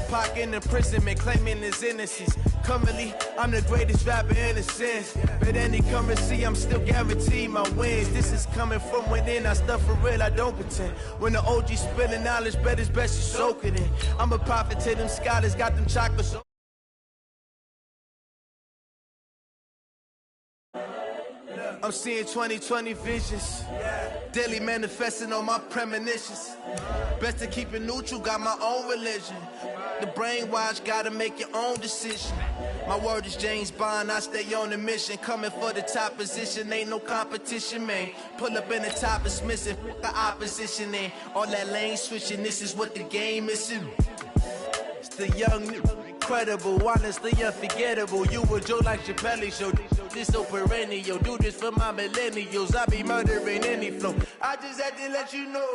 Pac in imprisonment, claiming his innocence. Currently, I'm the greatest rapper in a sense. But any currency, I'm still guaranteed my wins. This is coming from within, I stuff for real, I don't pretend. When the OG spilling knowledge, bet it's best you soak it in. I'm a prophet to them scholars, got them chocolates. I'm seeing 2020 visions, daily manifesting on my premonitions. Best to keep it neutral, got my own religion. The brainwash, gotta make your own decision. My word is James Bond, I stay on the mission. Coming for the top position, ain't no competition, man. Pull up in the top, it's missing, the opposition in. All that lane switching, this is what the game is in. It's the young, incredible, honestly unforgettable. You a Joe like Chappelle show. This so perennial, do this for my millennials. I be murdering any flow. I just had to let you know.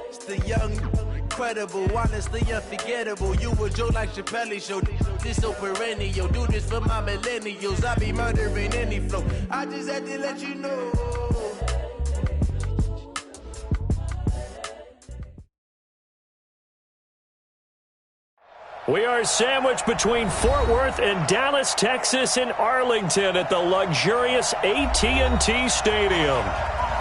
It's the young, incredible, honestly unforgettable. You a Joe like Chappelle show. This so perennial, do this for my millennials. I be murdering any flow. I just had to let you know. We are sandwiched between Fort Worth and Dallas, Texas, in Arlington at the luxurious AT&T Stadium.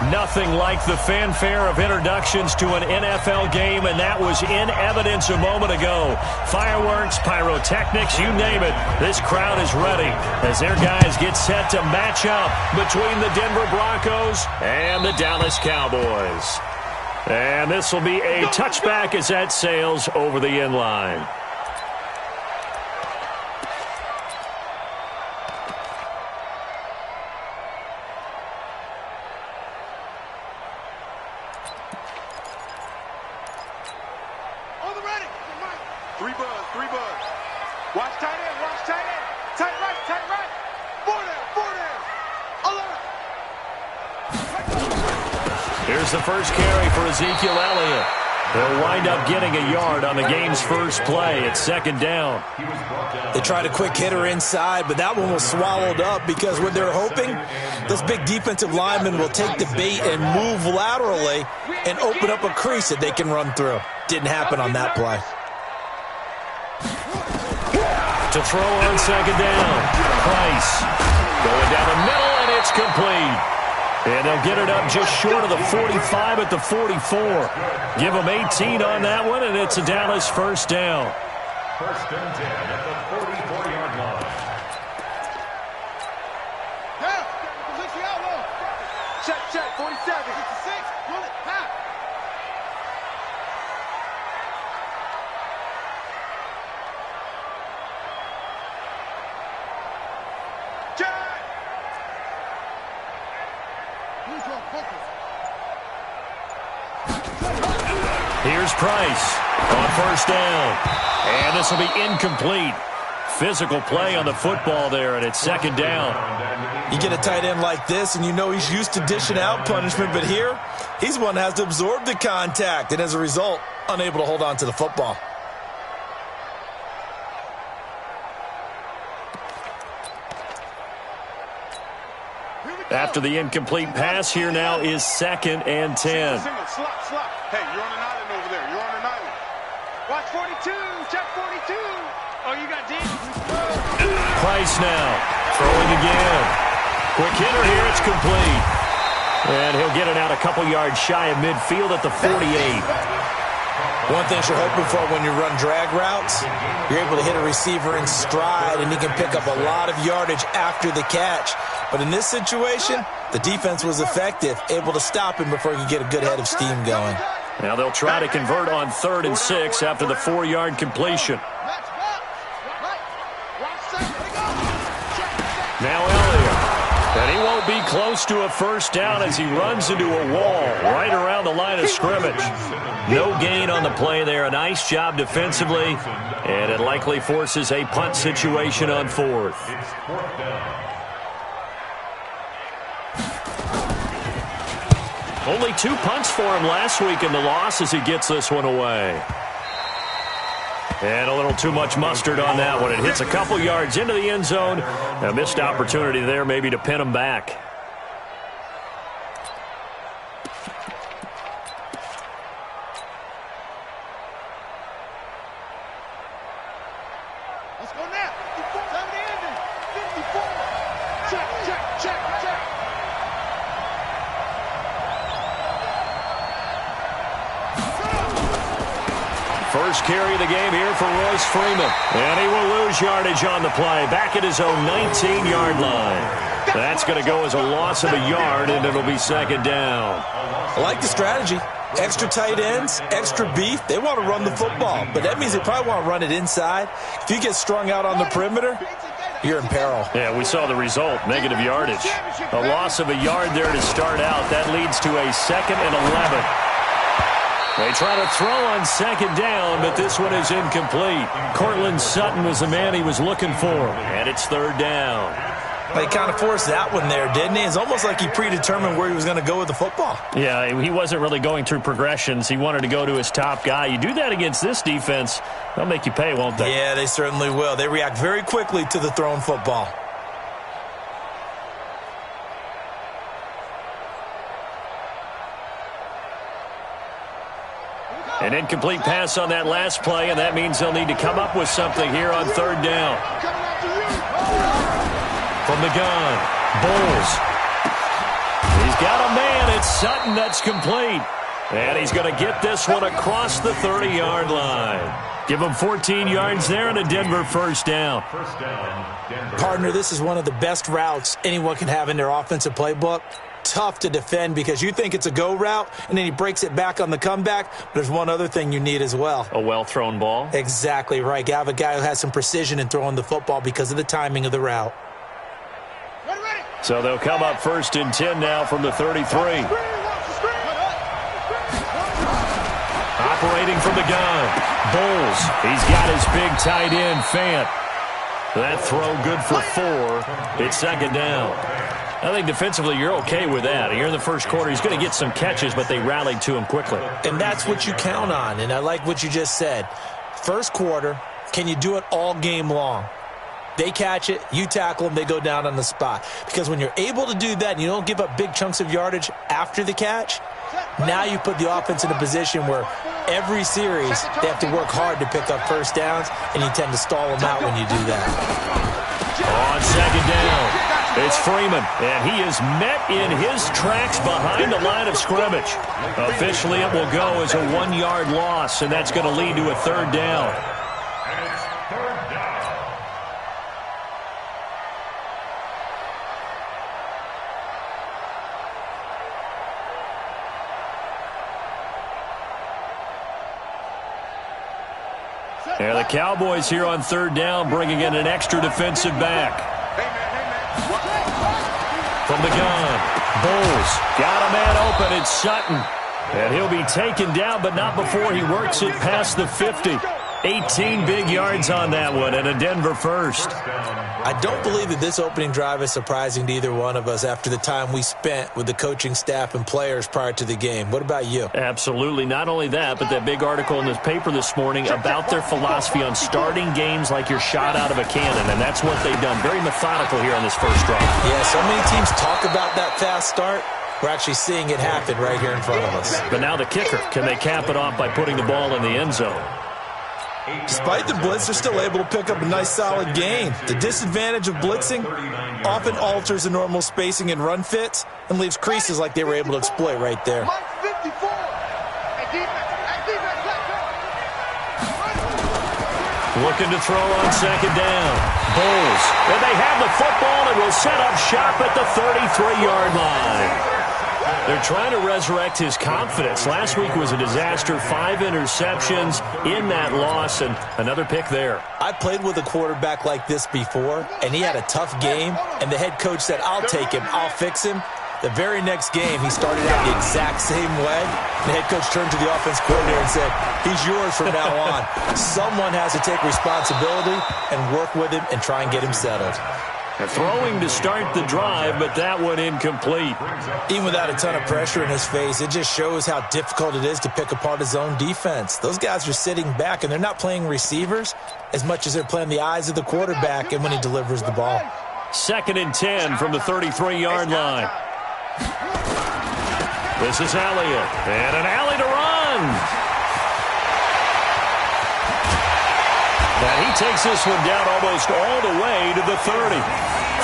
Nothing like the fanfare of introductions to an NFL game, and that was in evidence a moment ago. Fireworks, pyrotechnics, you name it. This crowd is ready as their guys get set to match up between the Denver Broncos and the Dallas Cowboys. And this will be a touchback as that sails over the end line. Here's the first carry for Ezekiel Elliott. They'll wind up getting a yard on the game's first play. It's second down. They tried a quick hitter inside, but that one was swallowed up because what they're hoping, those big defensive linemen will take the bait and move laterally and open up a crease that they can run through. Didn't happen on that play. To throw on second down. Price going down the middle, and it's complete. And they'll get it up just short of the 45 at the 44. Give them 18 on that one, and it's a Dallas first down. First and 10 at the 44-yard line. Down. Position out low. Check. 47. 56. Pull it. Half. Here's Price on first down. And this will be incomplete. Physical play on the football there, and it's second down. You get a tight end like this, and you know he's used to dishing out punishment, but here, he's one that has to absorb the contact, and as a result, unable to hold on to the football. After the incomplete pass, here now is second and 10. Single. Slot. Hey, you're on an island over there. You're on an island. Watch 42. Check 42. Oh, you got deep. Price now. Throwing again. Quick hitter here. It's complete. And he'll get it out a couple yards shy of midfield at the 48. One thing you're hoping for when you run drag routes, you're able to hit a receiver in stride, and he can pick up a lot of yardage after the catch. But in this situation, the defense was effective, able to stop him before he could get a good head of steam going. Now they'll try to convert on 3rd and 6 after the 4-yard completion. Now Elliott. And he won't be close to a first down as he runs into a wall right around the line of scrimmage. No gain on the play there. A nice job defensively. And it likely forces a punt situation on 4th. Only 2 punts for him last week in the loss as he gets this one away. And a little too much mustard on that one. It hits a couple yards into the end zone. A missed opportunity there maybe to pin him back. Let's go now. 54. Time to end it. 54. Check, check, check, check. First carry of the game here for Royce Freeman. And he will lose yardage on the play. Back at his own 19-yard line. That's going to go as a loss of a yard, and it'll be second down. I like the strategy. Extra tight ends, extra beef. They want to run the football, but that means they probably want to run it inside. If you get strung out on the perimeter, you're in peril. Yeah, we saw the result, negative yardage. A loss of a yard there to start out. That leads to a 2nd and 11. They try to throw on second down, but this one is incomplete. Cortland Sutton was the man he was looking for, and it's third down. They kind of forced that one there, didn't he? It's almost like he predetermined where he was going to go with the football. Yeah, he wasn't really going through progressions. He wanted to go to his top guy. You do that against this defense, they'll make you pay, won't they? Yeah, they certainly will. They react very quickly to the thrown football. An incomplete pass on that last play, and that means they'll need to come up with something here on third down. From the gun, Bowles. He's got a man. It's Sutton. That's complete. And he's going to get this one across the 30-yard line. Give him 14 yards there and a Denver first down. Partner, this is one of the best routes anyone can have in their offensive playbook. Tough to defend because you think it's a go route, and then he breaks it back on the comeback. But there's one other thing you need as well. A well-thrown ball? Exactly right. You have a guy who has some precision in throwing the football because of the timing of the route. So they'll come up 1st and 10 now from the 33. Operating from the gun, Bowles. He's got his big tight end, Fant. That throw good for 4. It's second down. I think defensively you're okay with that. Here in the first quarter, he's going to get some catches, but they rallied to him quickly. And that's what you count on, and I like what you just said. First quarter, can you do it all game long? They catch it, you tackle them, they go down on the spot. Because when you're able to do that and you don't give up big chunks of yardage after the catch, now you put the offense in a position where every series they have to work hard to pick up first downs, and you tend to stall them out when you do that. On second down. It's Freeman, and he is met in his tracks behind the line of scrimmage. Officially, it will go as a 1-yard loss, and that's going to lead to a third down. And it's third down. And the Cowboys here on third down, bringing in an extra defensive back. From the gun, Bowles got a man open. It's Sutton. And he'll be taken down, but not before he works it past the 50. 18 big yards on that one, and a Denver first. I don't believe that this opening drive is surprising to either one of us after the time we spent with the coaching staff and players prior to the game. What about you? Absolutely. Not only that, but that big article in the paper this morning about their philosophy on starting games like you're shot out of a cannon, and that's what they've done. Very methodical here on this first drive. Yeah, so many teams talk about that fast start. We're actually seeing it happen right here in front of us. But now the kicker. Can they cap it off by putting the ball in the end zone? Despite the blitz, they're still able to pick up a nice solid gain. The disadvantage of blitzing often alters the normal spacing and run fits and leaves creases like they were able to exploit right there. Looking to throw on second down. Bowles. And they have the football and will set up shop at the 33-yard line. They're trying to resurrect his confidence. Last week was a disaster. 5 interceptions in that loss, and another pick there. I played with a quarterback like this before, and he had a tough game, and the head coach said, I'll take him, I'll fix him. The very next game, he started out the exact same way. The head coach turned to the offense coordinator and said, he's yours from now on. Someone has to take responsibility and work with him and try and get him settled. Throwing to start the drive, but that one incomplete. Even without a ton of pressure in his face, it just shows how difficult it is to pick apart his own defense. Those guys are sitting back, and they're not playing receivers as much as they're playing the eyes of the quarterback and when he delivers the ball. 2nd and 10 from the 33-yard line. This is Elliott, and an alley to run. And he takes this one down almost all the way to the 30.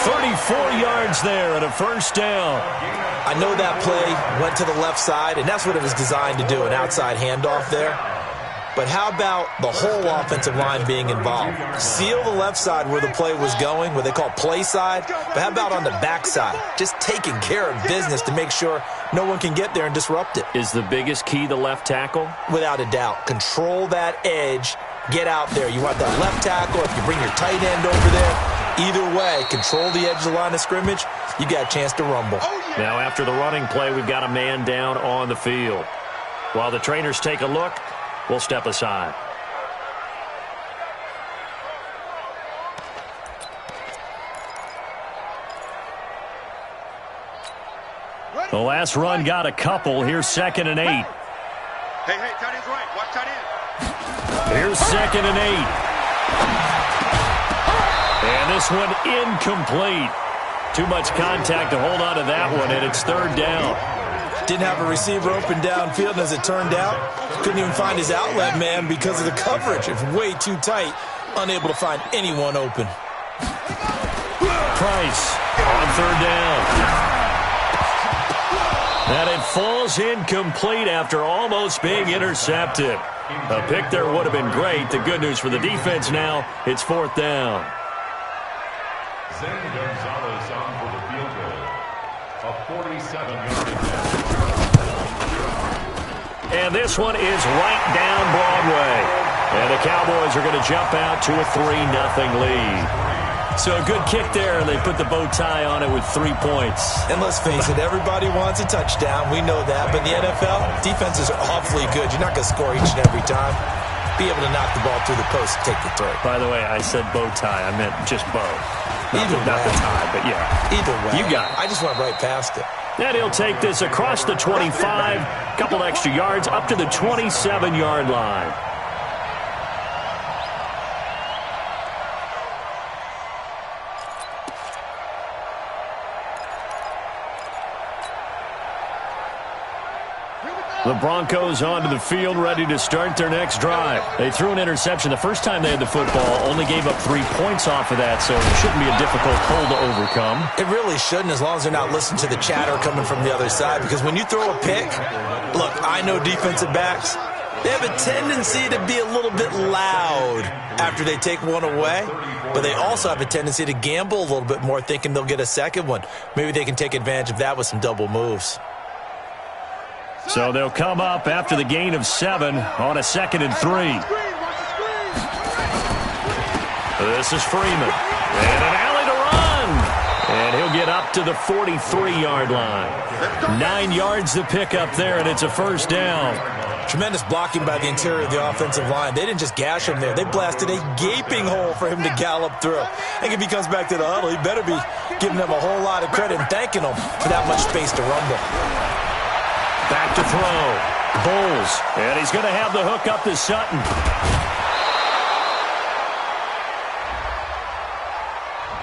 34 yards there and a first down. I know that play went to the left side, and that's what it was designed to do, an outside handoff there. But how about the whole offensive line being involved? Seal the left side where the play was going, what they call play side. But how about on the back side? Just taking care of business to make sure no one can get there and disrupt it. Is the biggest key the left tackle? Without a doubt. Control that edge. Get out there. You want that left tackle. If you bring your tight end over there, either way, control the edge of the line of scrimmage, you got a chance to rumble. Now after the running play, we've got a man down on the field. While the trainers take a look, we'll step aside. The last run got a couple. Here's 2nd and 8. Hey, tight end's right. Watch tight end. Here's 2nd and 8. And this one incomplete. Too much contact to hold on to that one, and it's 3rd down. Didn't have a receiver open downfield, and as it turned out, couldn't even find his outlet man because of the coverage. It's way too tight, unable to find anyone open. Price on 3rd down. And it falls incomplete after almost being intercepted. A pick there would have been great. The good news for the defense now, it's 4th down. Zane Gonzalez on for the field goal. A 47-yard attempt. And this one is right down Broadway. And the Cowboys are going to jump out to a 3-0 lead. So a good kick there, and they put the bow tie on it with 3 points. And let's face it, everybody wants a touchdown. We know that. But in the NFL, defenses are awfully good. You're not going to score each and every time. Be able to knock the ball through the post and take the throw. By the way, I said bow tie. I meant just bow. Not the tie, but yeah. Either way. You got it. I just went right past it. And he'll take this across the 25, couple extra yards, up to the 27-yard line. The Broncos onto the field, ready to start their next drive. They threw an interception the first time they had the football, only gave up 3 points off of that, so it shouldn't be a difficult hole to overcome. It really shouldn't, as long as they're not listening to the chatter coming from the other side, because when you throw a pick, look, I know defensive backs, they have a tendency to be a little bit loud after they take one away, but they also have a tendency to gamble a little bit more, thinking they'll get a second one. Maybe they can take advantage of that with some double moves. So they'll come up after the gain of 7 on a 2nd and 3. This is Freeman. And an alley to run. And he'll get up to the 43-yard line. 9 yards to pick up there, and it's a first down. Tremendous blocking by the interior of the offensive line. They didn't just gash him there. They blasted a gaping hole for him to gallop through. I think if he comes back to the huddle, he better be giving them a whole lot of credit and thanking them for that much space to rumble. Back to throw. Bowles. And he's going to have the hook up to Sutton.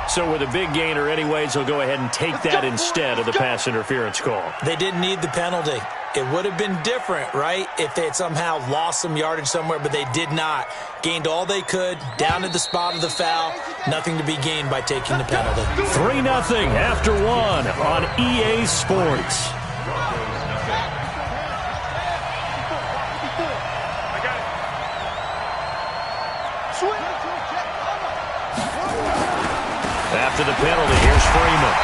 So with a big gainer anyways, he'll go ahead and take that instead of the pass interference call. They didn't need the penalty. It would have been different, right, if they had somehow lost some yardage somewhere, but they did not. Gained all they could, down to the spot of the foul. Nothing to be gained by taking the penalty. 3-0 after 1 on EA Sports. After the penalty, here's Freeman.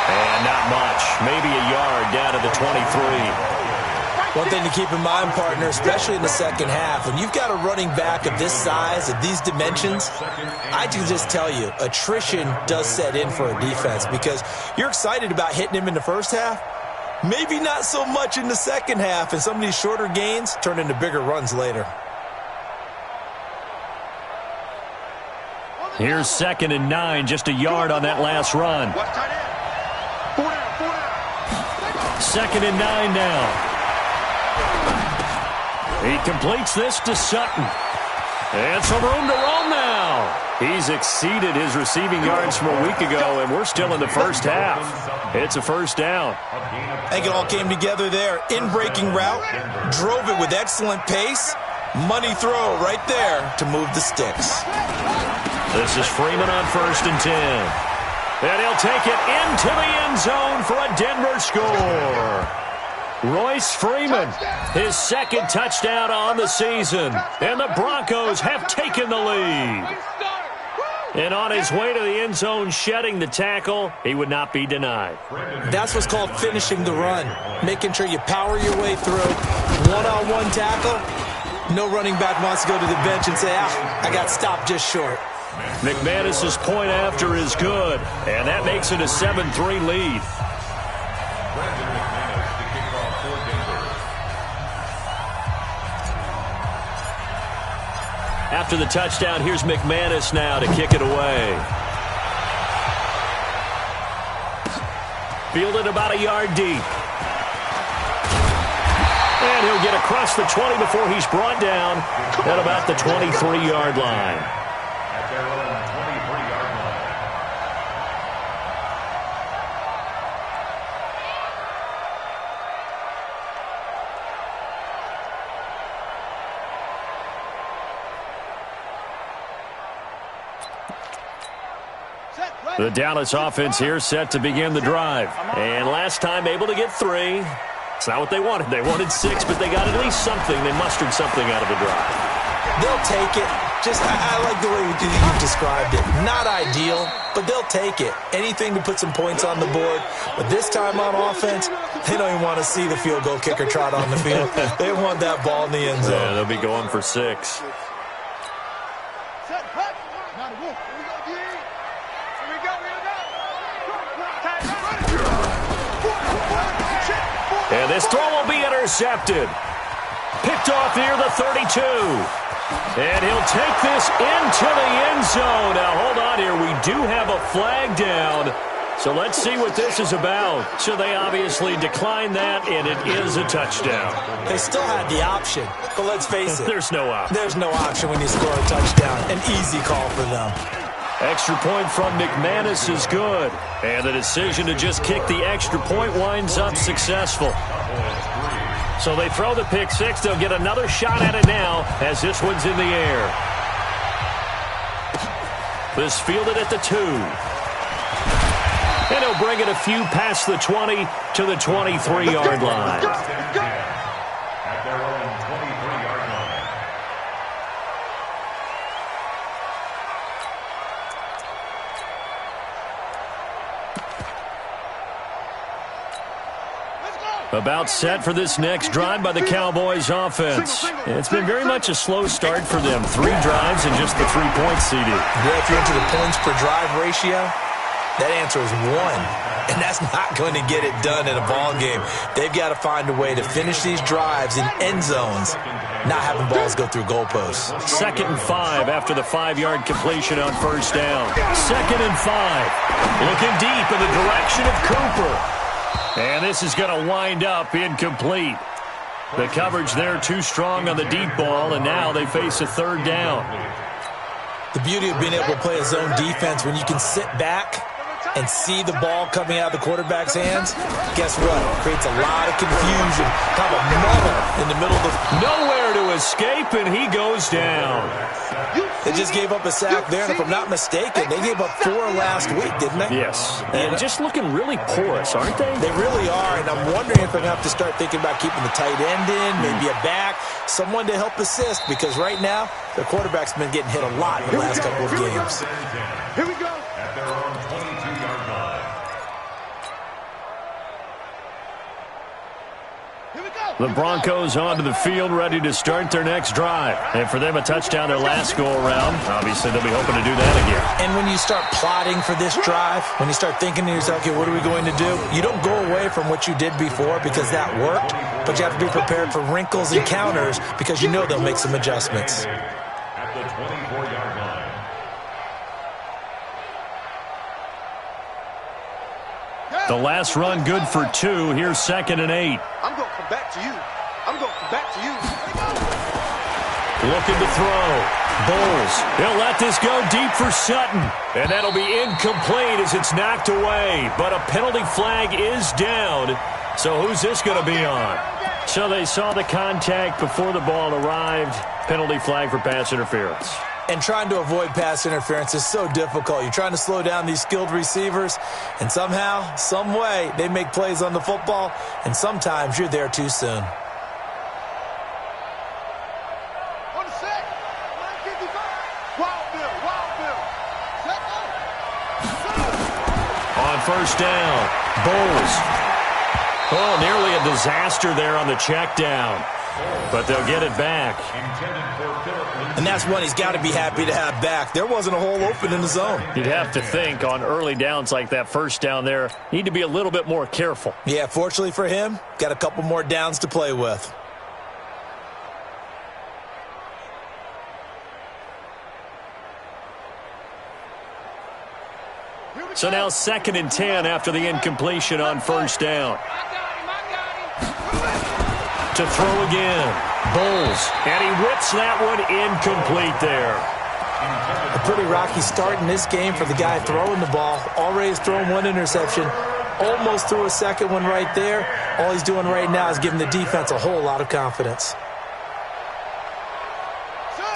And not much. Maybe a yard down to the 23. One thing to keep in mind, partner, especially in the second half, when you've got a running back of this size, of these dimensions, I can just tell you, attrition does set in for a defense because you're excited about hitting him in the first half. Maybe not so much in the second half, and some of these shorter gains turn into bigger runs later. Here's 2nd and 9, just a yard on that last run. 2nd and 9 now. He completes this to Sutton. And some room to roam now. He's exceeded his receiving yards from a week ago, and we're still in the first half. It's a first down. I think it all came together there. In-breaking route, drove it with excellent pace. Money throw right there to move the sticks. This is Freeman on 1st and 10. And he'll take it into the end zone for a Denver score. Royce Freeman, his second touchdown on the season. And the Broncos have taken the lead. And on his way to the end zone, shedding the tackle, he would not be denied. That's what's called finishing the run. Making sure you power your way through. One-on-one tackle. No running back wants to go to the bench and say, I got stopped just short. McManus's point after is good, and that makes it a 7-3 lead. After the touchdown, here's McManus now to kick it away. Fielded about a yard deep. And he'll get across the 20 before he's brought down at about the 23-yard line. At their own 23-yard line. The Dallas offense here set to begin the drive. And last time able to get 3. It's not what they wanted. They wanted 6, but they got at least something. They mustered something out of the drive. They'll take it. I like the way you described it. Not ideal, but they'll take it. Anything to put some points on the board. But this time on offense, they don't even want to see the field goal kicker trot on the field. They want that ball in the end zone. Yeah, they'll be going for 6. And this throw will be intercepted. Picked off near the 32. And he'll take this into the end zone. Now, hold on here. We do have a flag down. So let's see what this is about. So they obviously declined that, and it is a touchdown. They still had the option, but let's face it. There's no option. There's no option when you score a touchdown. An easy call for them. Extra point from McManus is good. And the decision to just kick the extra point winds up successful. So they throw the pick 6. They'll get another shot at it now as this one's in the air. This fielded at the 2. And he'll bring it a few past the 20 to the 23-yard line. At their own 23-yard line. About set for this next drive by the Cowboys offense. It's been very much a slow start for them. 3 drives and just the 3 points seeded. Yeah, if you're into the points per drive ratio, that answer is 1. And that's not going to get it done in a ball game. They've got to find a way to finish these drives in end zones, not having balls go through goalposts. 2nd and 5 after the 5-yard completion on 1st down. 2nd and 5. Looking deep in the direction of Cooper. And this is going to wind up incomplete. The coverage there too strong on the deep ball, and now they face a 3rd down. The beauty of being able to play a zone defense when you can sit back and see the ball coming out of the quarterback's hands, guess what? It creates a lot of confusion. Kind of a muddle in the middle of the... Nowhere to escape, and he goes down. They just gave up a sack there, and if I'm not mistaken, they gave up 4 last week, didn't they? Yes. And just looking really porous, aren't they? They really are, and I'm wondering if I'm going to have to start thinking about keeping the tight end in, maybe a back, someone to help assist, because right now, the quarterback's been getting hit a lot in the last couple of games. Here we go. At their own 22-yard line. The Broncos onto the field, ready to start their next drive. And for them, a touchdown their last go-around. Obviously, they'll be hoping to do that again. And when you start plotting for this drive, when you start thinking to yourself, okay, what are we going to do? You don't go away from what you did before because that worked, but you have to be prepared for wrinkles and counters because you know they'll make some adjustments. At the 24-yard line. The last run good for 2. Here's 2nd and 8. I'm going to come back to you. I'm going to come back to you. Looking to throw. Bowles. He'll let this go deep for Sutton. And that'll be incomplete as it's knocked away. But a penalty flag is down. So who's this going to be on? So they saw the contact before the ball arrived. Penalty flag for pass interference. And trying to avoid pass interference is so difficult. You're trying to slow down these skilled receivers, and somehow, some way, they make plays on the football, and sometimes you're there too soon. On the set, 955. Wild Bill. On first down, Bulls. Oh, nearly a disaster there on the check down. But they'll get it back. And that's one he's got to be happy to have back. There wasn't a hole open in the zone. You'd have to think on early downs like that first down there, need to be a little bit more careful. Yeah, fortunately for him, got a couple more downs to play with. So now 2nd and 10 after the incompletion on first down. To throw again. Bulls. And he whips that one incomplete there. A pretty rocky start in this game for the guy throwing the ball. Already has thrown one interception. Almost threw a second one right there. All he's doing right now is giving the defense a whole lot of confidence.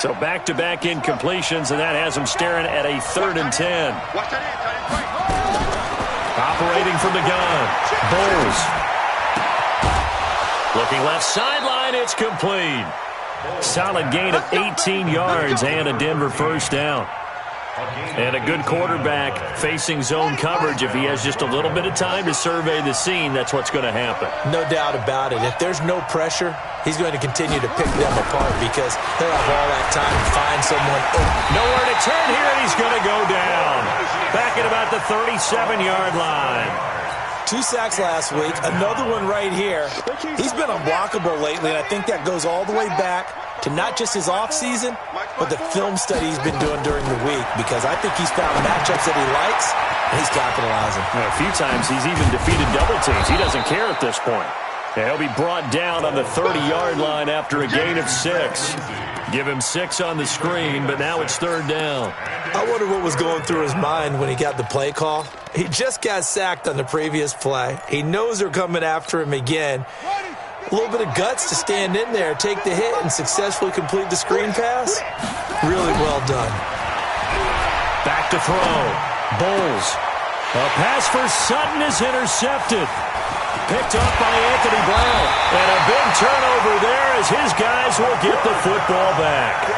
So back-to-back incompletions, and that has him staring at a 3rd and 10. Operating from the gun. Bulls. Looking left sideline, it's complete. Solid gain of 18 yards and a Denver first down. And a good quarterback facing zone coverage. If he has just a little bit of time to survey the scene, that's what's going to happen. No doubt about it. If there's no pressure, he's going to continue to pick them apart because he'll have all that time to find someone open. Nowhere to turn here, and he's going to go down. Back at about the 37-yard line. 2 sacks last week, another one right here. He's been unblockable lately, and I think that goes all the way back to not just his offseason, but the film study he's been doing during the week, because I think he's found matchups that he likes, and he's capitalizing. A few times he's even defeated double teams. He doesn't care at this point. He'll be brought down on the 30-yard line after a gain of 6. Give him 6 on the screen, but now it's 3rd down. I wonder what was going through his mind when he got the play call. He just got sacked on the previous play. He knows they're coming after him again. A little bit of guts to stand in there, take the hit, and successfully complete the screen pass. Really well done. Back to throw. Bulls. A pass for Sutton is intercepted. Picked up by Anthony Brown. And a big turnover there as his guys will get the football back.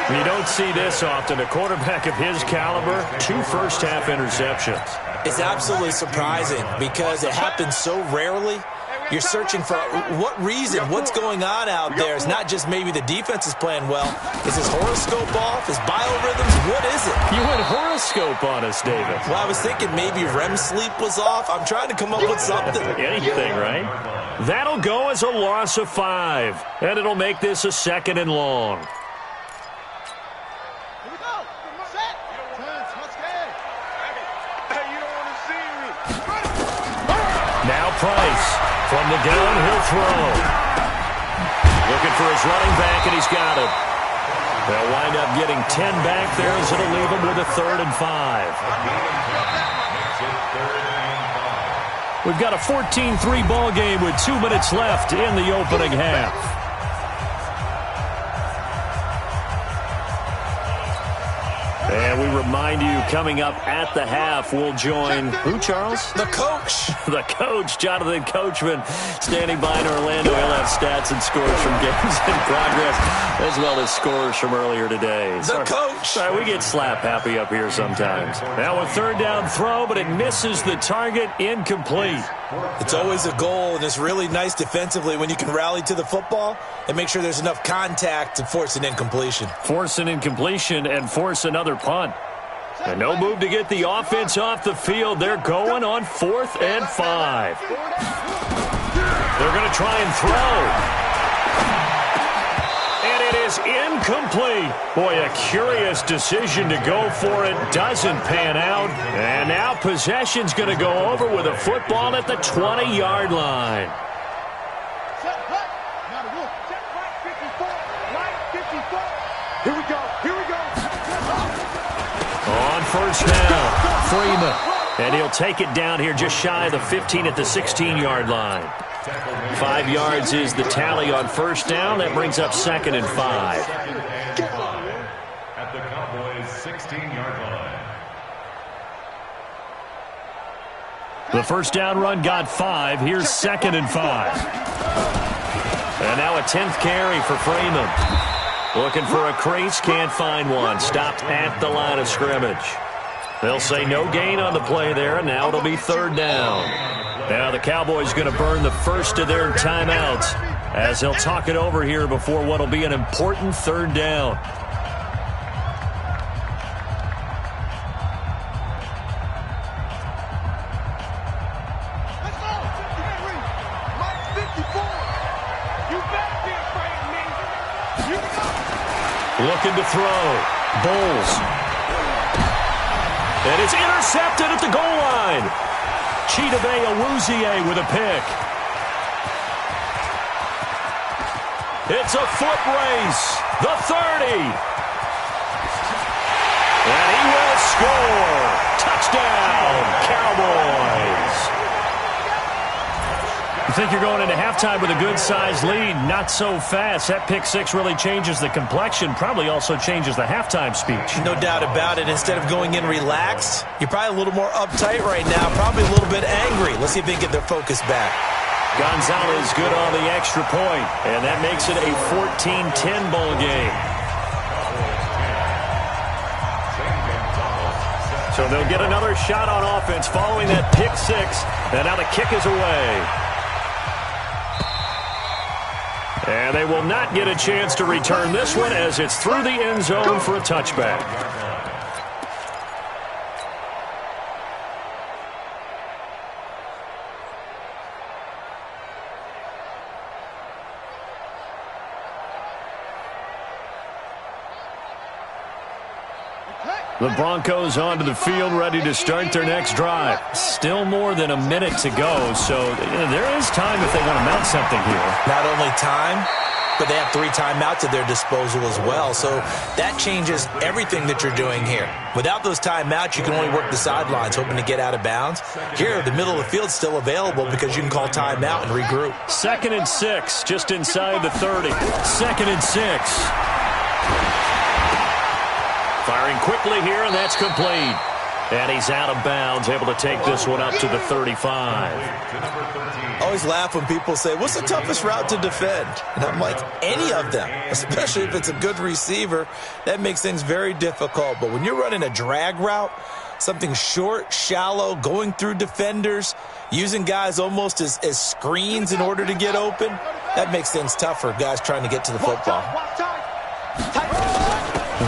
You don't see this often. A quarterback of his caliber, 2 first-half interceptions. It's absolutely surprising because it happens so rarely. You're searching for what reason, what's going on out there. It's not just maybe the defense is playing well. Is his horoscope off? His biorhythms? What is it? You went horoscope on us, David. Well, I was thinking maybe REM sleep was off. I'm trying to come up with something. Anything, right? That'll go as a loss of 5. And it'll make this a 2nd and long. Now Price. From the gun, he'll throw. Looking for his running back, and he's got him. They'll wind up getting 10 back there as it'll leave him with a 3rd and 5. We've got a 14-3 ball game with 2 minutes left in the opening half. And we remind you, coming up at the half, we'll join who, Charles? The coach. The coach, Jonathan Coachman, standing by in Orlando. He'll have stats and scores from games in progress, as well as scores from earlier today. The coach. Sorry, we get slap happy up here sometimes. Now a 3rd down throw, but it misses the target, incomplete. It's always a goal, and it's really nice defensively when you can rally to the football and make sure there's enough contact to force an incompletion. Force an incompletion and force another punt. And no move to get the offense off the field. They're going on 4th and 5. They're going to try and throw. And it is incomplete. Boy, a curious decision to go for it. Doesn't pan out. And now possession's going to go over with a football at the 20-yard line. Here we go. On first down, Freeman. And he'll take it down here just shy of the 15 at the 16-yard line. 5 yards is the tally on first down. That brings up 2nd and 5. 16-yard line. The first down run got 5. Here's 2nd and 5. And now a 10th carry for Freeman. Looking for a crease, can't find one. Stopped at the line of scrimmage. They'll say no gain on the play there, and now it'll be 3rd down. Now the Cowboys going to burn the first of their timeouts as they'll talk it over here before what will be an important 3rd down. Looking to throw. Bowles. And it's intercepted at the goal line. Chidobe Awuzie with a pick. It's a foot race. The 30. And he will score. Touchdown, Cowboys. You think you're going into halftime with a good-sized lead. Not so fast. That pick six really changes the complexion. Probably also changes the halftime speech. No doubt about it. Instead of going in relaxed, you're probably a little more uptight right now. Probably a little bit angry. Let's see if they can get their focus back. Gonzalez good on the extra point, and that makes it a 14-10 bowl game. So they'll get another shot on offense following that pick six, and now the kick is away. And they will not get a chance to return this one as it's through the end zone for a touchback. The Broncos onto the field, ready to start their next drive. Still more than a minute to go, so there is time if they want to mount something here. Not only time, but they have 3 timeouts at their disposal as well, so that changes everything that you're doing here. Without those timeouts, you can only work the sidelines, hoping to get out of bounds. Here, the middle of the field is still available because you can call timeout and regroup. 2nd and 6, just inside the 30. 2nd and 6. Firing quickly here, and that's complete. And he's out of bounds, able to take this one up to the 35. I always laugh when people say, what's the toughest route to defend? And I'm like, any of them, especially if it's a good receiver. That makes things very difficult. But when you're running a drag route, something short, shallow, going through defenders, using guys almost as screens in order to get open, that makes things tough for guys trying to get to the football.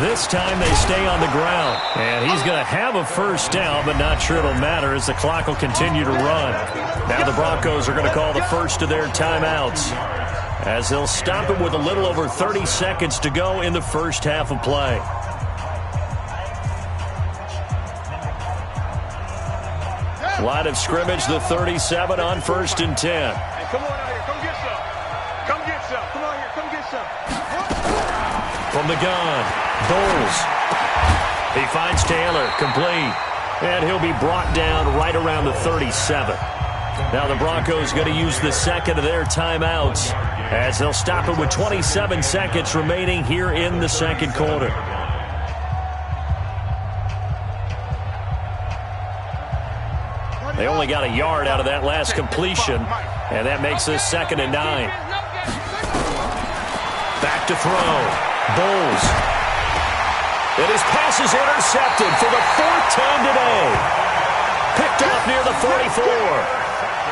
This time they stay on the ground, and he's going to have a first down, but not sure it'll matter as the clock will continue to run. Now the Broncos are going to call the first of their timeouts as they'll stop it with a little over 30 seconds to go in the first half of play. Line of scrimmage, the 37 on 1st and 10. Hey, come on out here. Come get some. Come get some. Come on here. Come get some. From the gun, Bowles. He finds Taylor, complete. And he'll be brought down right around the 37. Now the Broncos going to use the second of their timeouts as they'll stop it with 27 seconds remaining here in the second quarter. They only got a yard out of that last completion, and that makes this 2nd and 9. Back to throw. Bowles. And his pass is intercepted for the 4th time today. Picked off near the 44.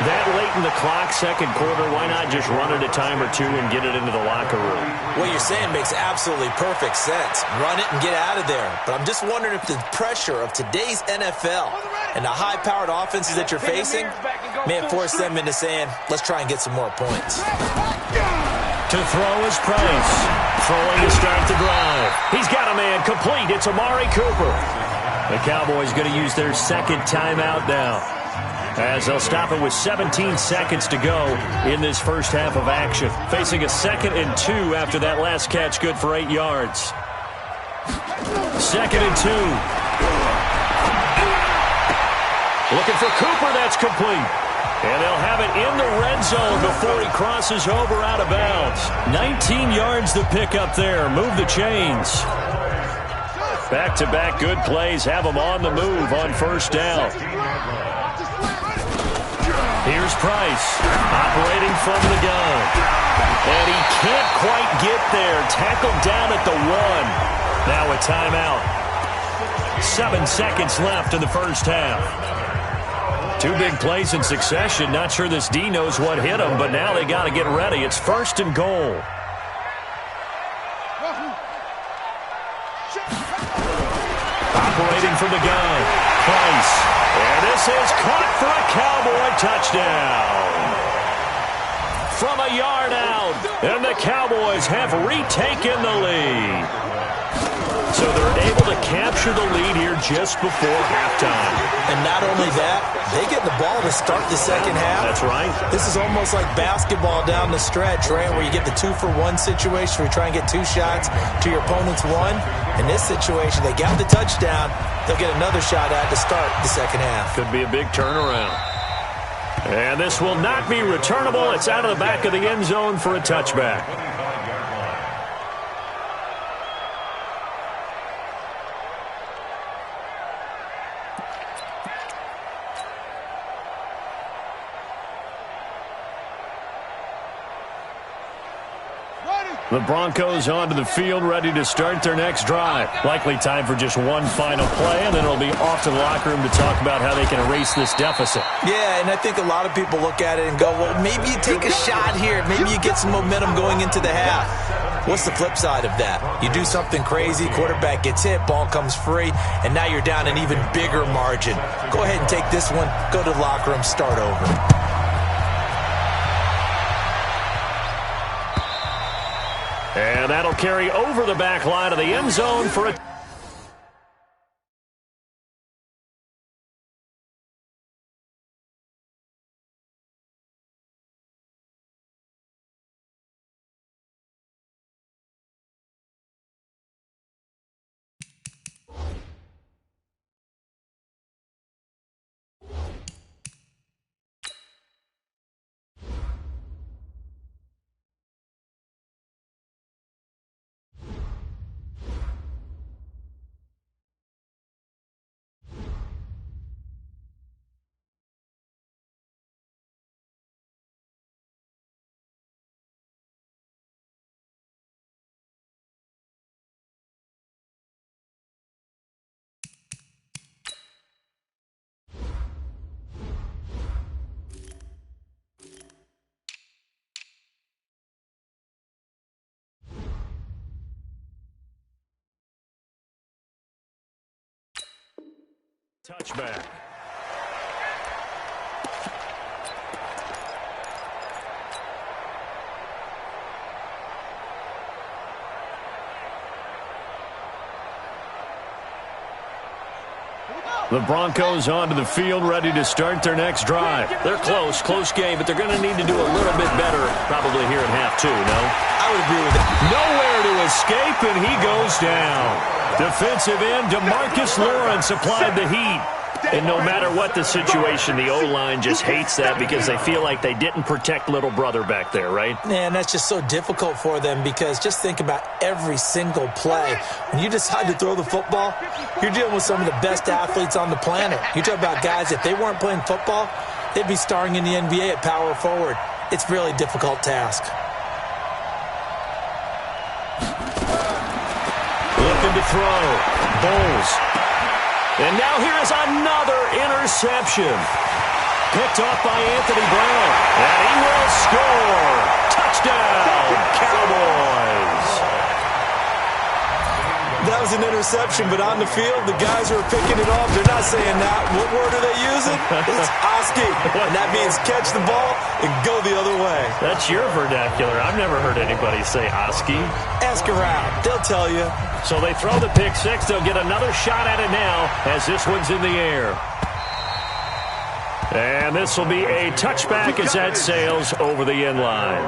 That late in the clock, second quarter, why not just run it a time or two and get it into the locker room? What you're saying makes absolutely perfect sense. Run it and get out of there. But I'm just wondering if the pressure of today's NFL and the high-powered offenses that you're facing may have forced them into saying, let's try and get some more points. To throw is Price. Throwing to start the drive. He's got a man complete. It's Amari Cooper. The Cowboys going to use their second timeout now as they'll stop it with 17 seconds to go in this first half of action. Facing a 2nd and 2 after that last catch, good for 8 yards. 2nd and 2. Looking for Cooper, that's complete. And they'll have it in the red zone before he crosses over out of bounds. 19 yards to pick up there. Move the chains. Back-to-back good plays have them on the move on first down. Here's Price, operating from the gun. And he can't quite get there. Tackled down at the 1. Now a timeout. 7 seconds left in the first half. 2 big plays in succession. Not sure this D knows what hit him, but now they got to get ready. It's 1st and goal. Operating from the gun, Price. And this is caught for a Cowboy touchdown. From a yard out, and the Cowboys have retaken the lead. So they're able to capture the lead here just before halftime. And not only that, they get the ball to start the second half. That's right. This is almost like basketball down the stretch, right, where you get the 2-for-1 situation where you try and get 2 shots to your opponent's 1. In this situation, they got the touchdown. They'll get another shot at to start the second half. Could be a big turnaround. And this will not be returnable. It's out of the back of the end zone for a touchback. The Broncos onto the field, ready to start their next drive. Likely time for just one final play, and then it'll be off to the locker room to talk about how they can erase this deficit. Yeah, and I think a lot of people look at it and go, well, maybe you take a shot here. Maybe you get some momentum going into the half. What's the flip side of that? You do something crazy, quarterback gets hit, ball comes free, and now you're down an even bigger margin. Go ahead and take this one, go to the locker room, start over. And that'll carry over the back line of the end zone for a... touchback. The Broncos onto the field, ready to start their next drive. They're close game, but they're going to need to do a little bit better probably here in half 2, no? I would agree with that. Nowhere to escape, and he goes down. Defensive end DeMarcus Lawrence applied the heat. And no matter what the situation, the O-line just hates that because they feel like they didn't protect little brother back there, right? Man, that's just so difficult for them because just think about every single play. When you decide to throw the football, you're dealing with some of the best athletes on the planet. You talk about guys, if they weren't playing football, they'd be starring in the NBA at power forward. It's a really difficult task. Looking to throw. Bowles. And now here is another interception. Picked off by Anthony Brown. And he will score. Touchdown, Cowboys. That was an interception, but on the field, the guys who are picking it off, they're not saying that. What word are they using? It's Oski. And that means catch the ball and go the other way. That's your vernacular. I've never heard anybody say Oski. Ask around. They'll tell you. So they throw the pick six. They'll get another shot at it now as this one's in the air. And this will be a touchback as that sails over the end line.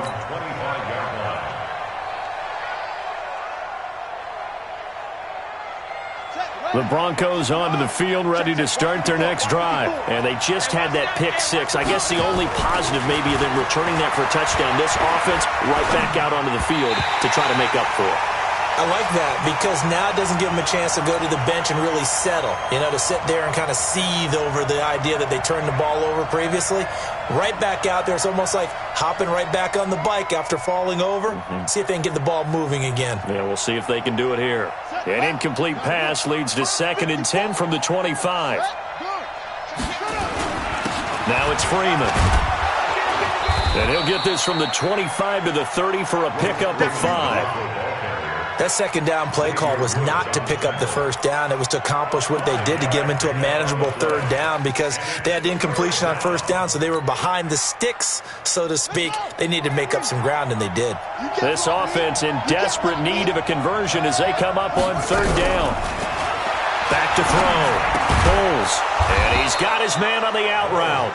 The Broncos onto the field, ready to start their next drive. And they just had that pick six. I guess the only positive maybe of them returning that for a touchdown. This offense right back out onto the field to try to make up for it. I like that because now it doesn't give them a chance to go to the bench and really settle, to sit there and kind of seethe over the idea that they turned the ball over previously. Right back out there. It's almost like hopping right back on the bike after falling over. See if they can get the ball moving again. Yeah, we'll see if they can do it here. An incomplete pass leads to 2nd and 10 from the 25. Now it's Freeman. And he'll get this from the 25 to the 30 for a pickup of 5. That second down play call was not to pick up the first down. It was to accomplish what they did to get them into a manageable 3rd down because they had incompletion on 1st down, so they were behind the sticks, so to speak. They needed to make up some ground, and they did. This offense in desperate need of a conversion as they come up on 3rd down. Back to throw. Bulls. And he's got his man on the out route.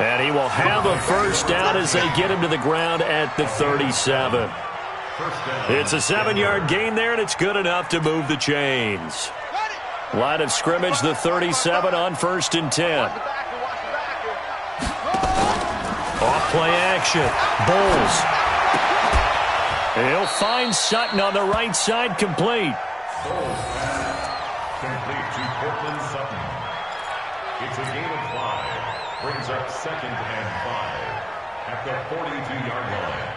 And he will have a first down as they get him to the ground at the 37. It's a 7-yard gain there, and it's good enough to move the chains. Line of scrimmage, the 37 on 1st and 10. Off play action. Bulls. He'll find Sutton on the right side, complete. Complete to Cortland Sutton. It's a gain of 5. Brings up 2nd and 5 at the 42-yard line.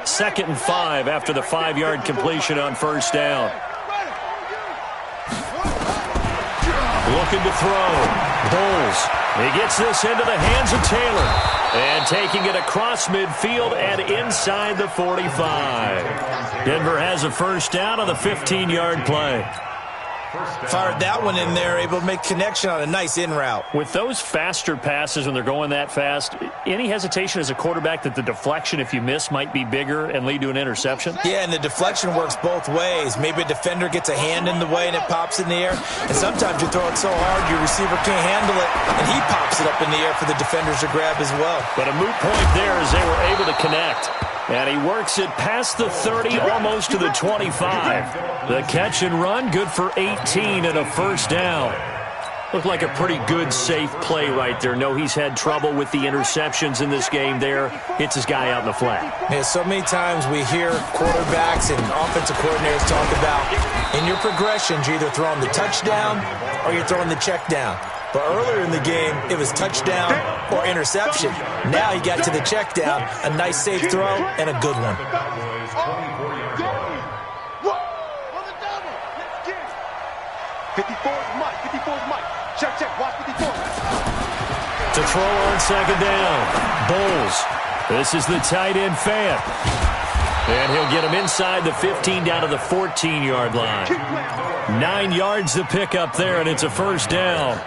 Second and 5 after the 5-yard completion on 1st down. Looking to throw. Bulls. He gets this into the hands of Taylor. And taking it across midfield and inside the 45. Denver has a first down on the 15-yard play. Fired that one in there, able to make connection on a nice in route. With those faster passes when they're going that fast, any hesitation as a quarterback that the deflection, if you miss, might be bigger and lead to an interception? Yeah, and the deflection works both ways. Maybe a defender gets a hand in the way and it pops in the air. And sometimes you throw it so hard your receiver can't handle it, and he pops it up in the air for the defenders to grab as well. But a moot point there as they were able to connect. And he works it past the 30, almost to the 25. The catch and run, good for 18 and a first down. Looked like a pretty good, safe play right there. No, he's had trouble with the interceptions in this game there. Hits his guy out in the flat. Yeah, so many times we hear quarterbacks and offensive coordinators talk about, in your progressions, you're either throwing the touchdown or you're throwing the check down. But earlier in the game, it was touchdown or interception. Now he got to the check down, a nice safe throw, and a good one. 54's Mike. 54's Mike. Check, watch 54. To throw on 2nd down. Bulls. This is the tight end Fant. And he'll get him inside the 15 down to the 14-yard line. 9 yards to pick up there, and it's a first down.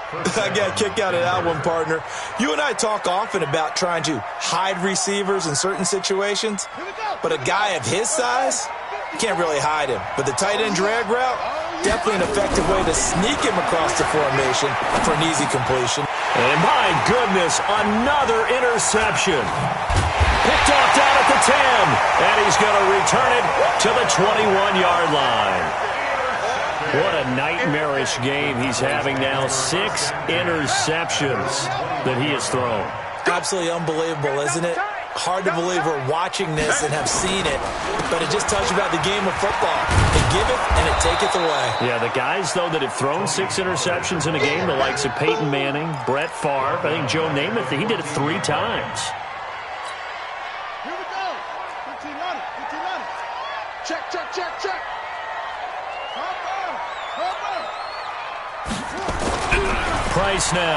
I got a kick out of that one, partner. You and I talk often about trying to hide receivers in certain situations, but a guy of his size, you can't really hide him. But the tight end drag route, definitely an effective way to sneak him across the formation for an easy completion. And my goodness, another interception. Picked off down at the 10, and he's going to return it to the 21-yard line. What a nightmarish game he's having now. 6 interceptions that he has thrown. Absolutely unbelievable, isn't it? Hard to believe we're watching this and have seen it, but it just tells you about the game of football. They give it and it taketh away. Yeah, the guys, though, that have thrown 6 interceptions in a game, the likes of Peyton Manning, Brett Favre, I think Joe Namath, he did it 3 times. Here we go. 15 on it. Check. Price now,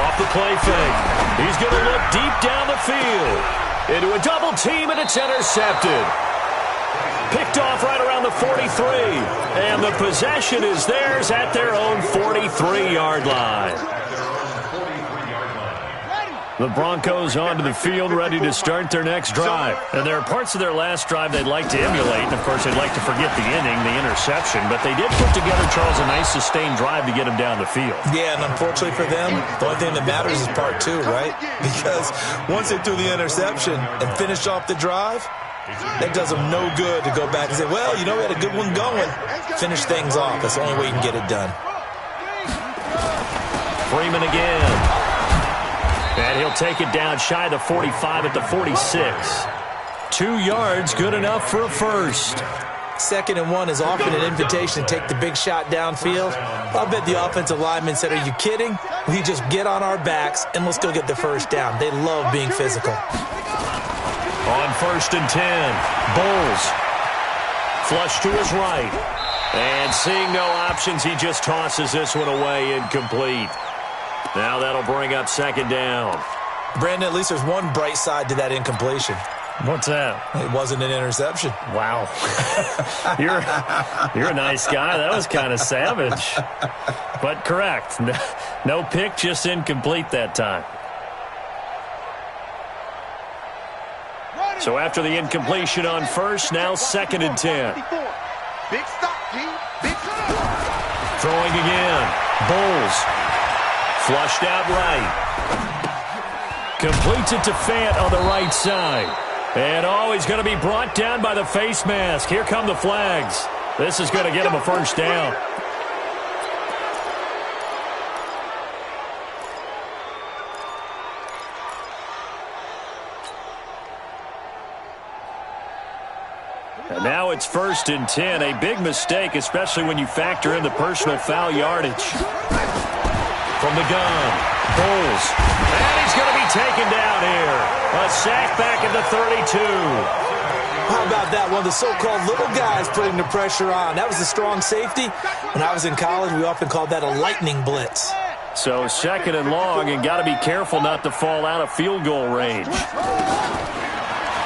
off the play fake. He's going to look deep down the field. Into a double team, and it's intercepted. Picked off right around the 43. And the possession is theirs at their own 43-yard line. The Broncos onto the field, ready to start their next drive. And there are parts of their last drive they'd like to emulate. And, of course, they'd like to forget the inning, the interception. But they did put together, Charles, a nice sustained drive to get them down the field. Yeah, and unfortunately for them, the only thing that matters is part 2, right? Because once they threw the interception and finished off the drive, that does them no good to go back and say, well, we had a good one going. Finish things off. That's the only way you can get it done. Freeman again. And he'll take it down shy of the 45 at the 46. 2 yards, good enough for a first. 2nd and 1 is often an invitation to take the big shot downfield. I'll bet the offensive lineman said, "Are you kidding? We just get on our backs and let's go get the first down." They love being physical. On 1st and 10, Bulls. Flush to his right. And seeing no options, he just tosses this one away, incomplete. Now that'll bring up 2nd down. Brandon, at least there's one bright side to that incompletion. What's that? It wasn't an interception. Wow. You're a nice guy. That was kind of savage. But correct. No pick, just incomplete that time. So after the incompletion on 1st, now 2nd and 10. Big stop, G. Big stop. Throwing again. Bulls. Flushed out right. Completes it to Fant on the right side. And he's going to be brought down by the face mask. Here come the flags. This is going to get him a first down. And now it's 1st and 10. A big mistake, especially when you factor in the personal foul yardage. From the gun, Bulls. And he's going to be taken down here. A sack back at the 32. How about that? One of the so-called little guys putting the pressure on. That was a strong safety. When I was in college, we often called that a lightning blitz. So 2nd and long, and got to be careful not to fall out of field goal range.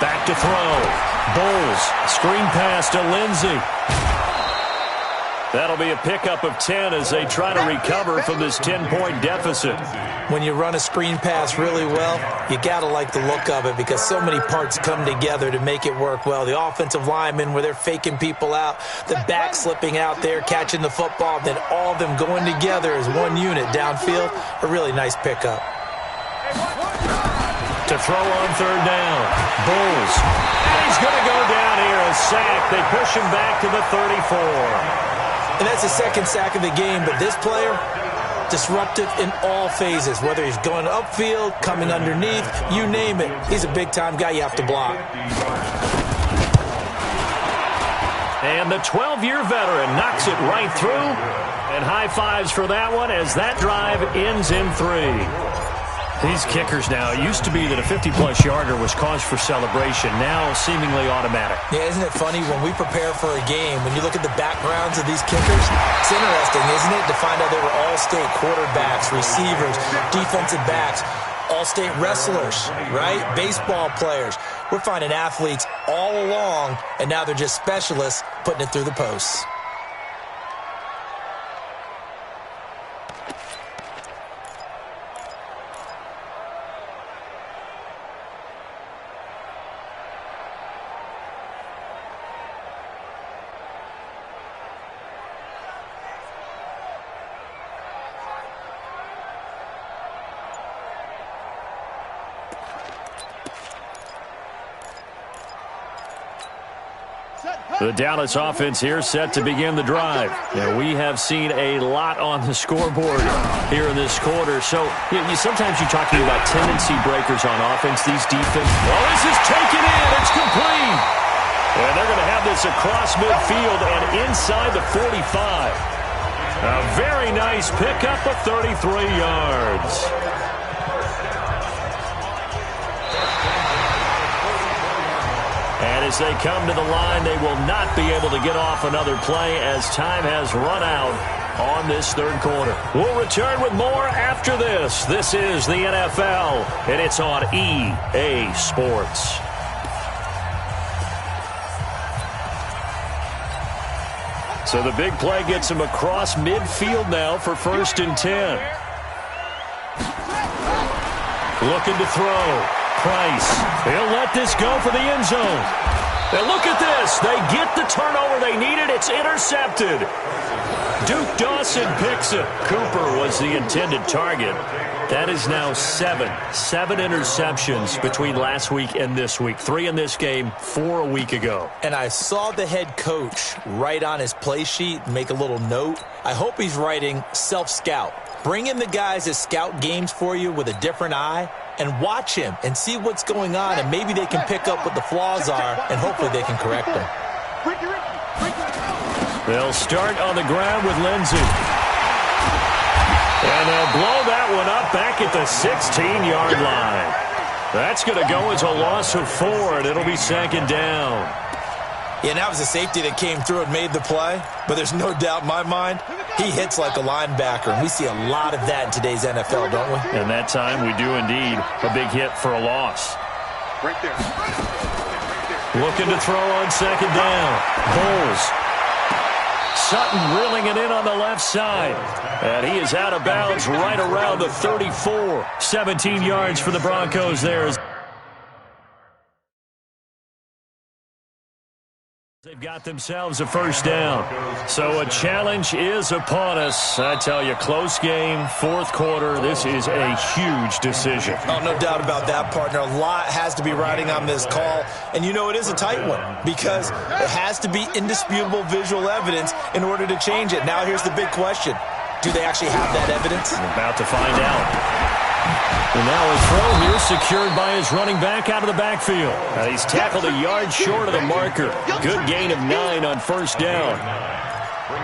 Back to throw. Bulls. Screen pass to Lindsey. That'll be a pickup of 10 as they try to recover from this 10-point deficit. When you run a screen pass really well, you got to like the look of it because so many parts come together to make it work well. The offensive linemen, where they're faking people out, the back slipping out there, catching the football, then all of them going together as one unit downfield. A really nice pickup. To throw on 3rd down. Bulls. And he's going to go down here, a sack. They push him back to the 34. And that's the 2nd sack of the game, but this player, disruptive in all phases, whether he's going upfield, coming underneath, you name it. He's a big-time guy you have to block. And the 12-year veteran knocks it right through. And high fives for that one as that drive ends in 3. These kickers now, it used to be that a 50-plus yarder was cause for celebration. Now seemingly automatic. Yeah, isn't it funny when we prepare for a game, when you look at the backgrounds of these kickers, it's interesting, isn't it, to find out they were all-state quarterbacks, receivers, defensive backs, all-state wrestlers, right? Baseball players. We're finding athletes all along, and now they're just specialists putting it through the posts. The Dallas offense here set to begin the drive. Now, we have seen a lot on the scoreboard here in this quarter. So, sometimes you talk to me about tendency breakers on offense. These defense. Well, this is taken in. It's complete. And they're going to have this across midfield and inside the 45. A very nice pickup of 33 yards. And as they come to the line, they will not be able to get off another play as time has run out on this 3rd quarter. We'll return with more after this. This is the NFL, and it's on EA Sports. So the big play gets him across midfield now for 1st and 10. Looking to throw. Price. He'll let this go for the end zone. And look at this. They get the turnover they needed. It's intercepted. Duke Dawson picks it. Cooper was the intended target. That is now 7 interceptions between last week and this week. 3 in this game, 4 a week ago. And I saw the head coach write on his play sheet, make a little note. I hope he's writing self-scout. Bring in the guys that scout games for you with a different eye and watch him and see what's going on, and maybe they can pick up what the flaws are, and hopefully they can correct them. They'll start on the ground with Lindsey. And they'll blow that one up back at the 16-yard line. That's going to go as a loss of 4, and it'll be second down. Yeah, that was a safety that came through and made the play, but there's no doubt in my mind, he hits like a linebacker, and we see a lot of that in today's NFL, don't we? And that time we do indeed. A big hit for a loss. Right there. Looking to throw on second down. Bowles. Sutton reeling it in on the left side. And he is out of bounds right around the 34. 17 yards for the Broncos there. They've got themselves a first down. So a challenge is upon us. I tell you, close game, fourth quarter. This is a huge decision. Oh, no doubt about that, partner. A lot has to be riding on this call. And you know it is a tight one because it has to be indisputable visual evidence in order to change it. Now here's the big question. Do they actually have that evidence? We're about to find out. And now a throw here secured by his running back out of the backfield. He's tackled a yard short of the marker. Good gain of 9 on first down.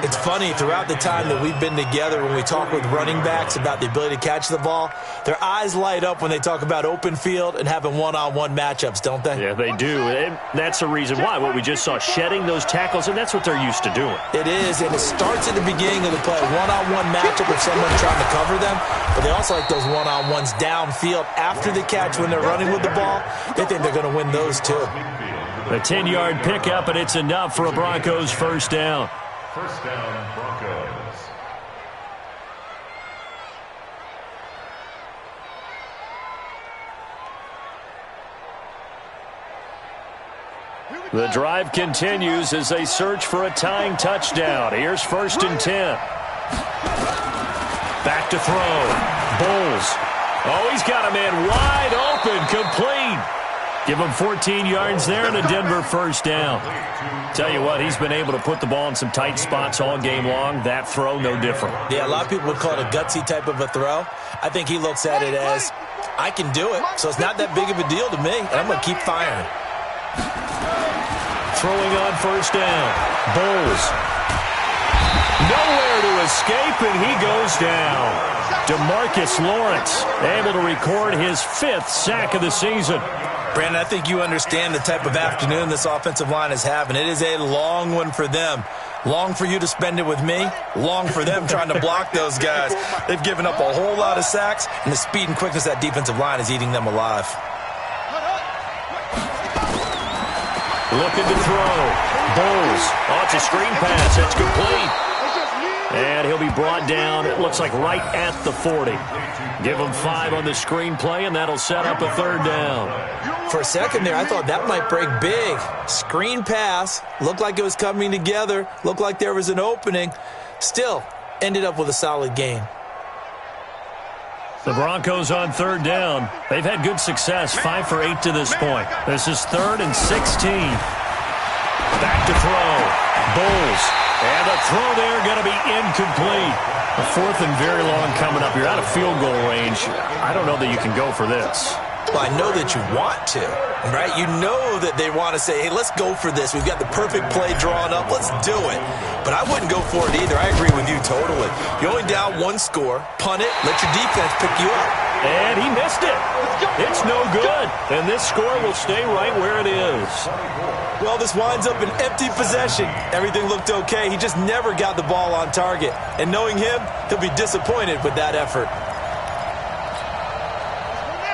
It's funny, throughout the time that we've been together, when we talk with running backs about the ability to catch the ball, their eyes light up when they talk about open field and having one-on-one matchups, don't they? Yeah, they do. And that's the reason why. What we just saw, shedding those tackles, and that's what they're used to doing. It is, and it starts at the beginning of the play. One-on-one matchup with someone trying to cover them, but they also like those one-on-ones downfield after the catch when they're running with the ball. They think they're going to win those too. A 10-yard pickup, and it's enough for a Broncos first down. First down, Broncos. The drive continues as they search for a tying touchdown. Here's first and 10. Back to throw. Bowles. Oh, he's got a man wide open, complete. Give him 14 yards there and a Denver first down. Tell you what, he's been able to put the ball in some tight spots all game long. That throw, no different. Yeah, a lot of people would call it a gutsy type of a throw. I think he looks at it as, I can do it, so it's not that big of a deal to me, and I'm going to keep firing. Throwing on first down. Bowles. Nowhere to escape, and he goes down. DeMarcus Lawrence able to record his 5th sack of the season. Brandon, I think you understand the type of afternoon this offensive line is having. It is a long one for them. Long for you to spend it with me. Long for them trying to block those guys. They've given up a whole lot of sacks, and the speed and quickness of that defensive line is eating them alive. Looking to throw. Bowles. Oh, it's a screen pass. It's complete. And he'll be brought down, it looks like right at the 40. Give him 5 on the screenplay, and that'll set up a third down. For a second there, I thought that might break big. Screen pass. Looked like it was coming together. Looked like there was an opening. Still, ended up with a solid gain. The Broncos on third down. They've had good success, 5 for 8 to this point. This is 3rd and 16. Back to throw. Bowles. And the throw there going to be incomplete. A 4th and very long coming up. You're out of field goal range. I don't know that you can go for this. Well, I know that you want to, right? You know that they want to say, hey, let's go for this. We've got the perfect play drawn up. Let's do it. But I wouldn't go for it either. I agree with you totally. You're only down 1 score. Punt it. Let your defense pick you up. And he missed it. It's no good. And this score will stay right where it is. Well, this winds up an empty possession. Everything looked okay. He just never got the ball on target. And knowing him, he'll be disappointed with that effort.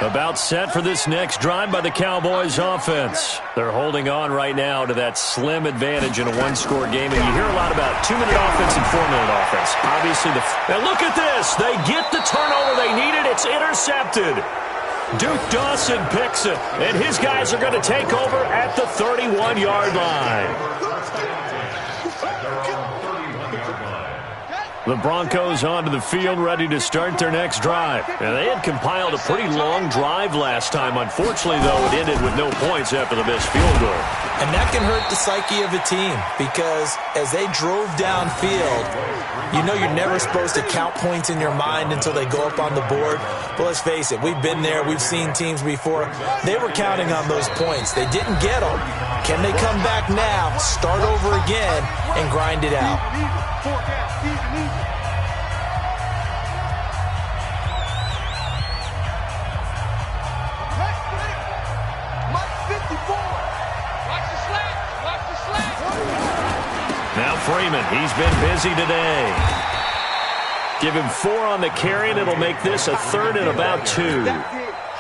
About set for this next drive by the Cowboys offense. They're holding on right now to that slim advantage in a 1-score game. And you hear a lot about 2-minute offense and 4-minute offense. Obviously, now look at this. They get the turnover they needed. It's intercepted. Duke Dawson picks it, and his guys are going to take over at the 31-yard line. The Broncos onto the field, ready to start their next drive. And they had compiled a pretty long drive last time. Unfortunately, though, it ended with no points after the missed field goal. And that can hurt the psyche of a team because as they drove downfield, you know you're never supposed to count points in your mind until they go up on the board. But let's face it, we've been there. We've seen teams before. They were counting on those points. They didn't get them. Can they come back now, start over again, and grind it out? Now Freeman, he's been busy today. Give him 4 on the carry, and it'll make this a 3rd and about 2.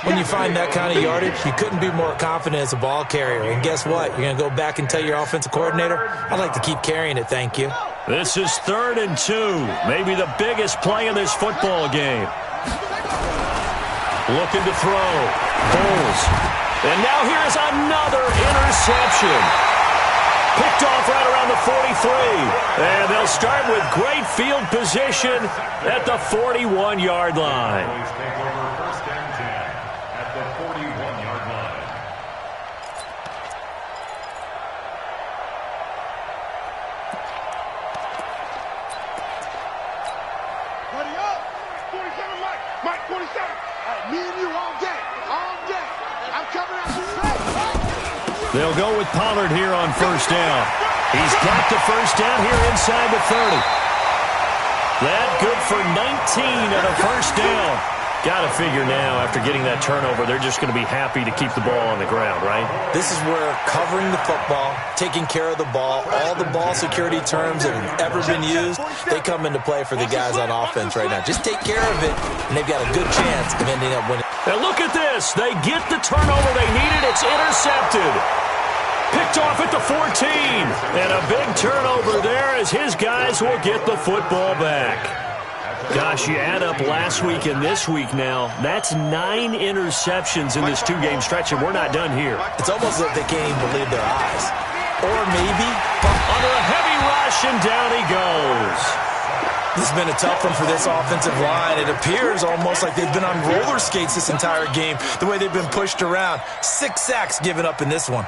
When you find that kind of yardage, you couldn't be more confident as a ball carrier. And guess what? You're going to go back and tell your offensive coordinator, I'd like to keep carrying it, thank you. This is 3rd and 2. Maybe the biggest play in this football game. Looking to throw. Bulls. And now here's another interception. Picked off right around the 43. And they'll start with great field position at the 41-yard line. They'll go with Pollard here on 1st down. He's got the 1st down here inside the 30. That good for 19 and a 1st down. Got to figure now, after getting that turnover, they're just going to be happy to keep the ball on the ground, right? This is where covering the football, taking care of the ball, all the ball security terms that have ever been used, they come into play for the guys on offense right now. Just take care of it, and they've got a good chance of ending up winning. And look at this. They get the turnover they needed. It's intercepted. Picked off at the 14. And a big turnover there as his guys will get the football back. Gosh, you add up last week and this week now, that's 9 interceptions in this 2-game stretch, and we're not done here. It's almost as if they can't even believe their eyes. Or maybe under a heavy rush, and down he goes. This has been a tough one for this offensive line. It appears almost like they've been on roller skates this entire game, the way they've been pushed around. 6 sacks given up in this one.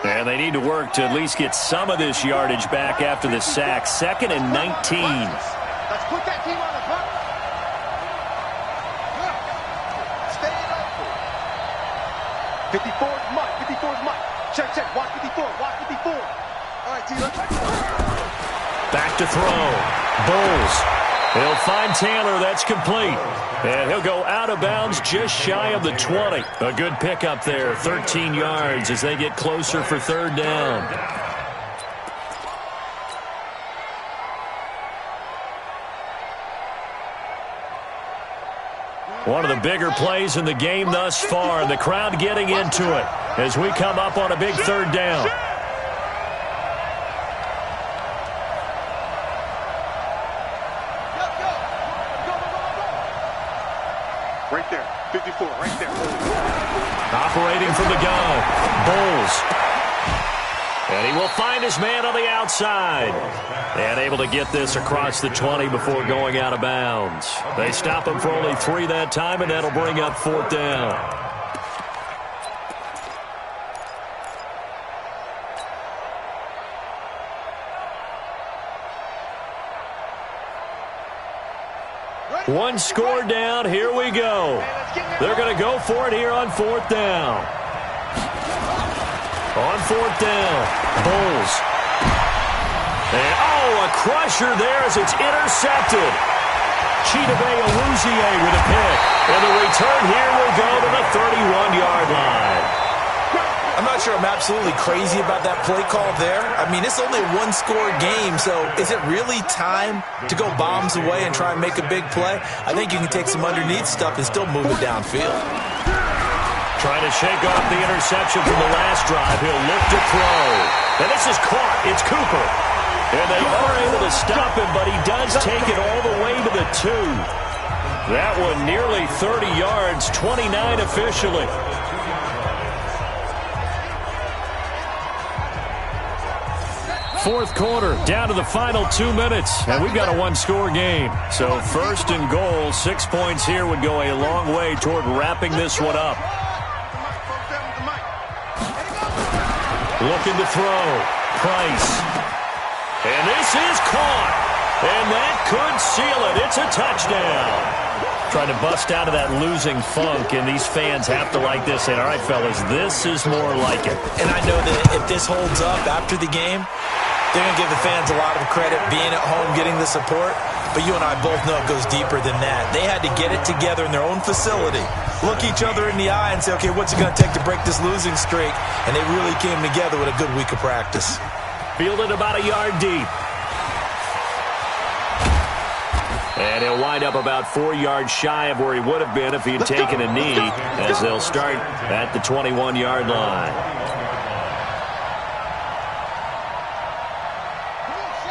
And they need to work to at least get some of this yardage back after the sack. 2nd and 19. Let's put that team on the clock. Stay open. 54 is Mike. 54 is Mike. Check. Watch 54. Watch 54. All right, team. Back to throw. Bulls. He'll find Taylor. That's complete. And he'll go out of bounds just shy of the 20. A good pickup there. 13 yards as they get closer for 3rd down. One of the bigger plays in the game thus far. And the crowd getting into it as we come up on a big 3rd down. Right there. 54, right there. Operating from the gun. Bulls. And he will find his man on the outside. And able to get this across the 20 before going out of bounds. They stop him for only 3 that time, and that'll bring up 4th down. One score down. Here we go. They're going to go for it here on 4th down. On 4th down, Bulls. And, a crusher there as it's intercepted. Chidobe Awuzie with a pick. And the return here will go to the 31-yard line. I'm not sure I'm absolutely crazy about that play call there. I mean, it's only a 1-score game, so is it really time to go bombs away and try and make a big play? I think you can take some underneath stuff and still move it downfield. Trying to shake off the interception from the last drive. He'll look to throw. And this is caught. It's Cooper. And they are able to stop him, but he does take it all the way to the 2. That one nearly 30 yards, 29 officially. fourth quarter, down to the final 2 minutes, and we've got a one-score game. So first and goal, 6 points here would go a long way toward wrapping this one up. Looking to throw. Price. And this is caught. And that could seal it. It's a touchdown. Trying to bust out of that losing funk, and these fans have to like this. And all right, fellas, this is more like it. And I know that if this holds up after the game, they're going to give the fans a lot of credit being at home, getting the support. But you and I both know it goes deeper than that. They had to get it together in their own facility, look each other in the eye and say, okay, what's it going to take to break this losing streak? And they really came together with a good week of practice. Fielded about a yard deep. And he'll wind up about 4 yards shy of where he would have been if he had taken a knee, as they'll start at the 21-yard line.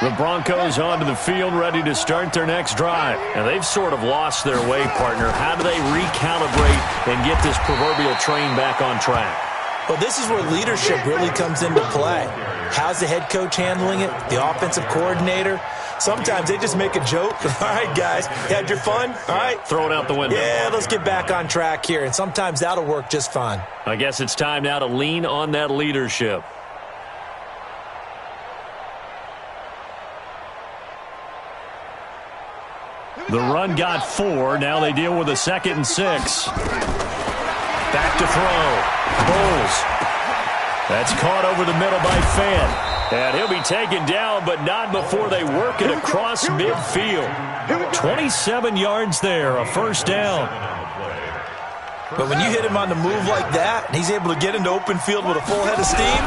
The Broncos onto the field, ready to start their next drive. And they've sort of lost their way, partner. How do they recalibrate and get this proverbial train back on track? Well, this is where leadership really comes into play. How's the head coach handling it? The offensive coordinator? Sometimes they just make a joke. All right, guys, you had your fun? All right. Throw it out the window. Yeah, let's get back on track here. And sometimes that'll work just fine. I guess it's time now to lean on that leadership. The run got 4. Now they deal with a 2nd and 6. Back to throw. Bowles. That's caught over the middle by Fant. And he'll be taken down, but not before they work it across midfield. 27 yards there, a first down. But when you hit him on the move like that, and he's able to get into open field with a full head of steam,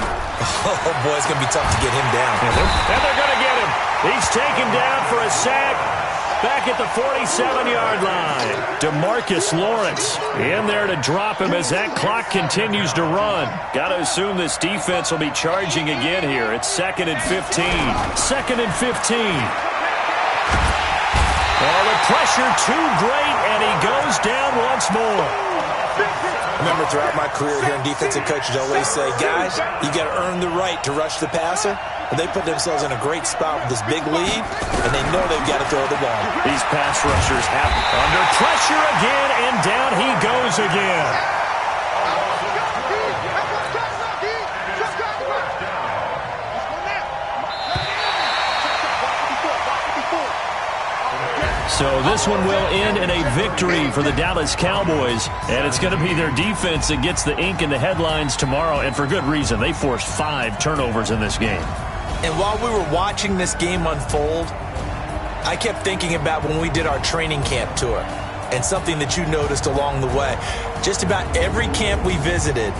oh, boy, it's going to be tough to get him down. And they're going to get him. He's taken down for a sack. Back at the 47-yard line. DeMarcus Lawrence in there to drop him as that clock continues to run. Got to assume this defense will be charging again here. It's 2nd and 15. 2nd and 15. Oh, the pressure too great, and he goes down once more. I remember throughout my career hearing defensive coaches always say, guys, you got to earn the right to rush the passer. And they put themselves in a great spot with this big lead, and they know they've got to throw the ball. These pass rushers have under pressure again, and down he goes again. So this one will end in a victory for the Dallas Cowboys, and it's going to be their defense that gets the ink in the headlines tomorrow, and for good reason. They forced 5 turnovers in this game. And while we were watching this game unfold, I kept thinking about when we did our training camp tour and something that you noticed along the way. Just about every camp we visited,